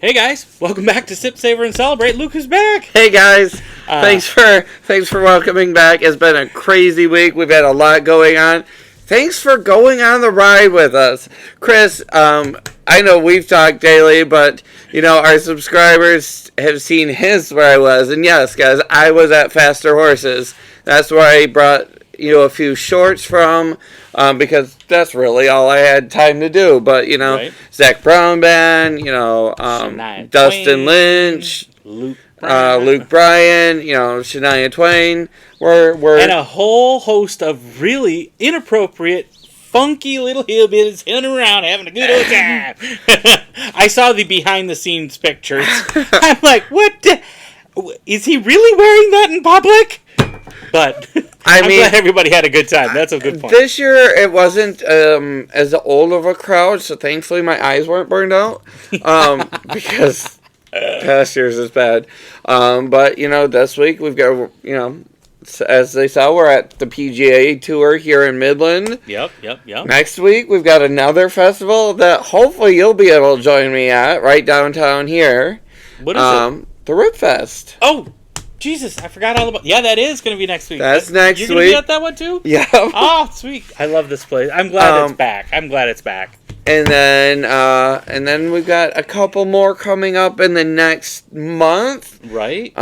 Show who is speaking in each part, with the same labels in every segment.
Speaker 1: Hey guys, welcome back to Sip, Savor, and Celebrate. Luke is back.
Speaker 2: Hey guys, thanks for welcoming back. It's been a crazy week. We've had a lot going on. Thanks for going on the ride with us, Chris. I know we've talked daily, but our subscribers have seen his where I was, and yes, guys, I was at Faster Horses. That's where I brought a few shorts from. Because that's really all I had time to do. But,
Speaker 1: Right.
Speaker 2: Zach Brown Band,
Speaker 1: Shania
Speaker 2: Dustin
Speaker 1: Twain,
Speaker 2: Lynch,
Speaker 1: Luke Bryan,
Speaker 2: Luke Bryan, Shania Twain. We're
Speaker 1: and a whole host of really inappropriate, funky little hillbillies running around having a good old time. I saw the behind-the-scenes pictures. I'm like, what? Is he really wearing that in public? But I'm glad everybody had a good time. That's a good point.
Speaker 2: This year it wasn't as old of a crowd, so thankfully my eyes weren't burned out because past years is bad. But this week we've got as they saw, we're at the PGA Tour here in Midland.
Speaker 1: Yep.
Speaker 2: Next week we've got another festival that hopefully you'll be able to join me at right downtown here.
Speaker 1: What is it?
Speaker 2: The Rip Fest.
Speaker 1: Oh. Jesus, I forgot all about... Yeah, that is going to be next week.
Speaker 2: That's next week.
Speaker 1: You're going to be at that one, too?
Speaker 2: Yeah.
Speaker 1: Oh, sweet. I love this place. I'm glad it's back.
Speaker 2: And then we've got a couple more coming up in the next month.
Speaker 1: Right.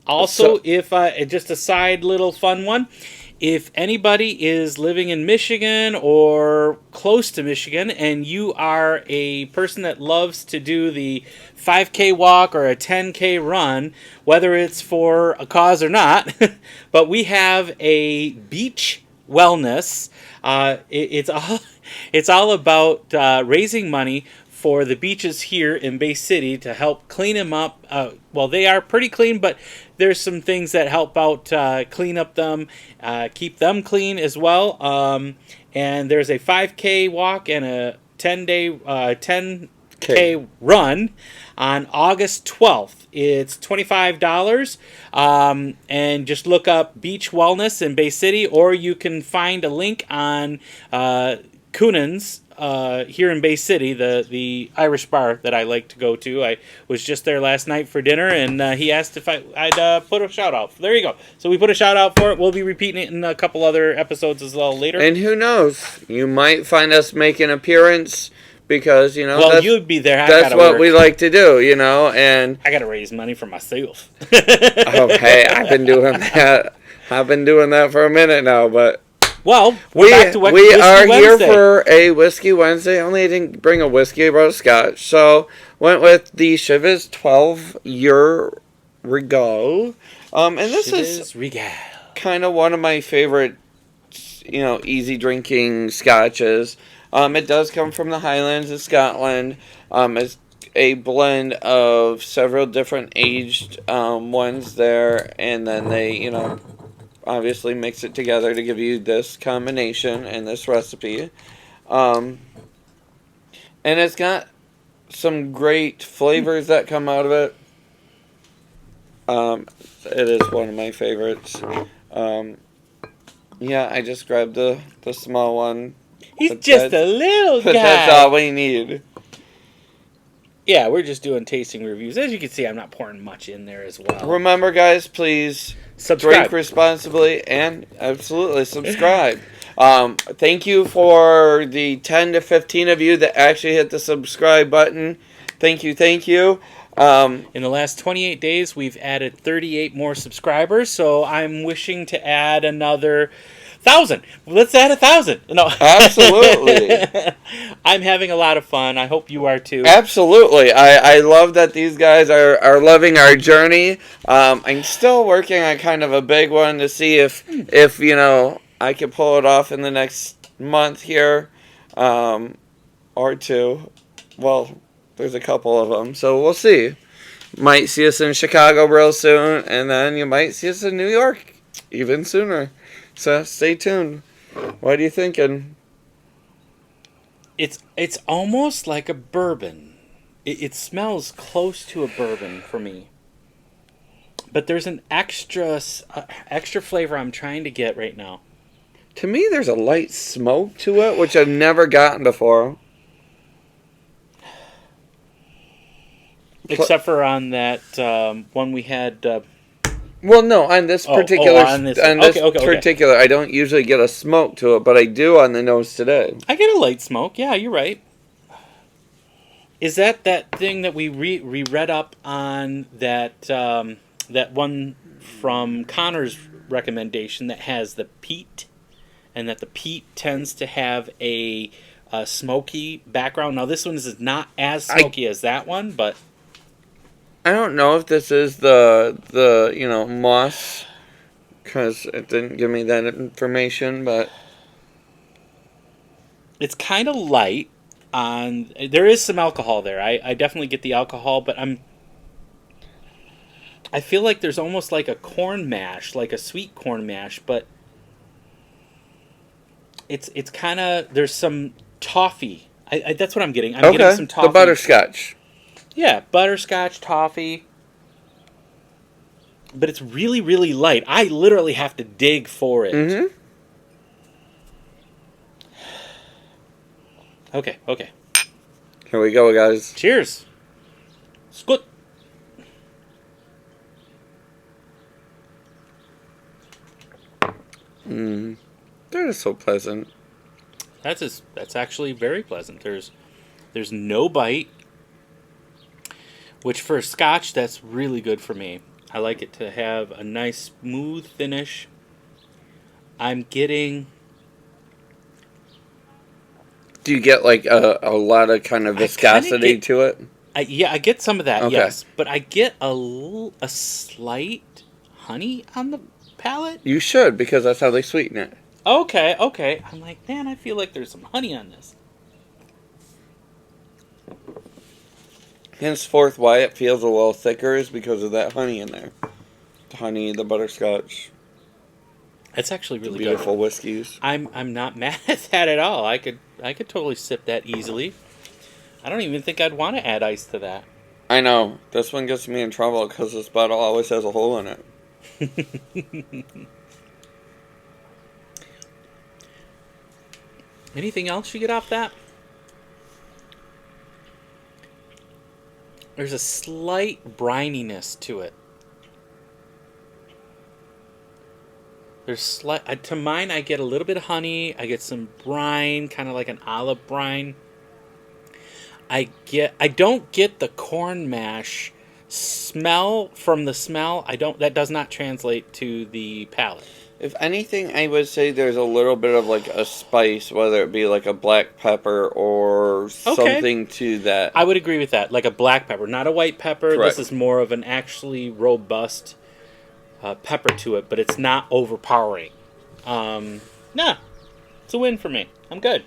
Speaker 1: Also, if just a side little fun one, if anybody is living in Michigan or close to Michigan and you are a person that loves to do the 5K walk or a 10K run, whether it's for a cause or not, but we have a beach wellness. It's all about raising money for the beaches here in Bay City to help clean them up. Well, they are pretty clean, but there's some things that help out clean up them, keep them clean as well. And there's a 5K walk and a 10K run on August 12th. It's $25, and just look up Beach Wellness in Bay City, or you can find a link on Coonan's here in Bay City, the Irish bar that I like to go to. I was just there last night for dinner, and he asked if I'd put a shout out. There you go. So we put a shout out for it. We'll be repeating it in a couple other episodes as well later.
Speaker 2: And who knows? You might find us make an appearance because
Speaker 1: well, you'd be there.
Speaker 2: That's what we like to do, and
Speaker 1: I got to raise money for myself.
Speaker 2: Okay, I've been doing that. I've been doing that for a minute now, but.
Speaker 1: Well,
Speaker 2: we
Speaker 1: back to
Speaker 2: we are
Speaker 1: Wednesday.
Speaker 2: Here for a Whiskey Wednesday. Only didn't bring a whiskey, I brought a scotch. So went with the Chivas 12-year Regal. And this is kind of one of my favorite, easy drinking scotches. It does come from the Highlands of Scotland. It's a blend of several different aged ones there, and then they, obviously mix it together to give you this combination and this recipe. And it's got some great flavors that come out of it. It is one of my favorites. Yeah, I just grabbed the small one.
Speaker 1: He's just a little guy.
Speaker 2: That's all we need.
Speaker 1: Yeah, we're just doing tasting reviews. As you can see, I'm not pouring much in there as well.
Speaker 2: Remember, guys, please
Speaker 1: subscribe.
Speaker 2: Drink responsibly and absolutely subscribe. Thank you for the 10 to 15 of you that actually hit the subscribe button. Thank you.
Speaker 1: In the last 28 days, we've added 38 more subscribers, so I'm wishing to add another 1,000. Let's add 1,000. No,
Speaker 2: absolutely.
Speaker 1: I'm having a lot of fun. I hope you are too.
Speaker 2: Absolutely. I love that these guys are loving our journey. I'm still working on kind of a big one to see if I can pull it off in the next month here, or two. Well, there's a couple of them, so we'll see. Might see us in Chicago real soon, and then you might see us in New York even sooner. So stay tuned. What are you thinking?
Speaker 1: It's almost like a bourbon. It smells close to a bourbon for me. But there's an extra flavor I'm trying to get right now.
Speaker 2: To me, there's a light smoke to it, which I've never gotten before.
Speaker 1: Except for on that one we had.
Speaker 2: Well, no, on this particular, particular, I don't usually get a smoke to it, but I do on the nose today.
Speaker 1: I get a light smoke. Yeah, you're right. Is that thing that we read up on that that one from Connor's recommendation that has the peat, and that the peat tends to have a smoky background? Now this one is not as smoky as that one, but
Speaker 2: I don't know if this is the moss, because it didn't give me that information, but
Speaker 1: it's kind of light. There is some alcohol there. I definitely get the alcohol, but I feel like there's almost like a corn mash, like a sweet corn mash, but it's kind of, there's some toffee. That's what I'm getting. I'm getting some toffee.
Speaker 2: The butterscotch.
Speaker 1: Yeah, butterscotch, toffee. But it's really, really light. I literally have to dig for it.
Speaker 2: Mm-hmm.
Speaker 1: Okay.
Speaker 2: Here we go, guys.
Speaker 1: Cheers. Scoot.
Speaker 2: That is so pleasant.
Speaker 1: That's actually very pleasant. There's no bite, which for a Scotch, that's really good for me. I like it to have a nice smooth finish. I'm getting...
Speaker 2: Do you get like a lot of kind of viscosity to it?
Speaker 1: I get some of that,
Speaker 2: okay.
Speaker 1: Yes. But I get a slight honey on the palate.
Speaker 2: You should, because that's how they sweeten it.
Speaker 1: Okay. I'm like, man, I feel like there's some honey on this.
Speaker 2: Henceforth, why it feels a little thicker is because of that honey in there. The honey, the butterscotch.
Speaker 1: It's actually really
Speaker 2: beautiful whiskeys.
Speaker 1: I'm not mad at that at all. I could totally sip that easily. I don't even think I'd want to add ice to that.
Speaker 2: I know. This one gets me in trouble because this bottle always has a hole in it.
Speaker 1: Anything else you get off that? There's a slight brininess to it. There's to mine, I get a little bit of honey. I get some brine, kind of like an olive brine. I don't get the corn mash smell from the smell. That does not translate to the palate.
Speaker 2: If anything, I would say there's a little bit of like a spice, whether it be like a black pepper or something to that.
Speaker 1: I would agree with that, like a black pepper, not a white pepper.
Speaker 2: Correct.
Speaker 1: This is more of an actually robust pepper to it, but it's not overpowering. Nah, it's a win for me. I'm good.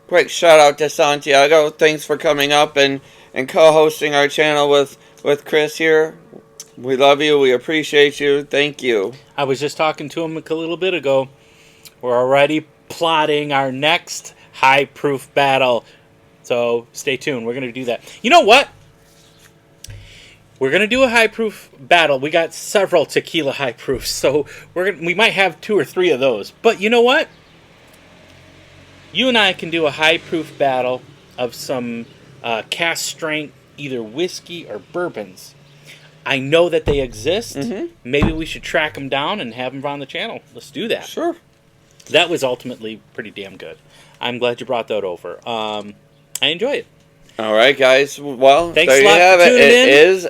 Speaker 2: Great shout out to Santiago. Thanks for coming up and co-hosting our channel with Chris here. We love you. We appreciate you. Thank you.
Speaker 1: I was just talking to him a little bit ago. We're already plotting our next high proof battle. So stay tuned. We're going to do that. You know what? We're going to do a high proof battle. We got several tequila high proofs. So we might have 2 or 3 of those. But you know what? You and I can do a high proof battle of some cast strength, either whiskey or bourbons. I know that they exist. Mm-hmm. Maybe we should track them down and have them on the channel. Let's do that.
Speaker 2: Sure.
Speaker 1: That was ultimately pretty damn good. I'm glad you brought that over. I enjoy it.
Speaker 2: All right, guys. Well,
Speaker 1: thanks
Speaker 2: there
Speaker 1: a
Speaker 2: you
Speaker 1: lot
Speaker 2: have
Speaker 1: for
Speaker 2: it.
Speaker 1: tuning in.
Speaker 2: It is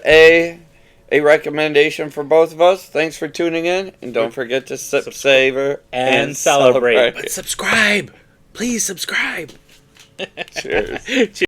Speaker 2: a recommendation for both of us. Thanks for tuning in. And don't forget to savor,
Speaker 1: and celebrate. But subscribe. Please subscribe.
Speaker 2: Cheers.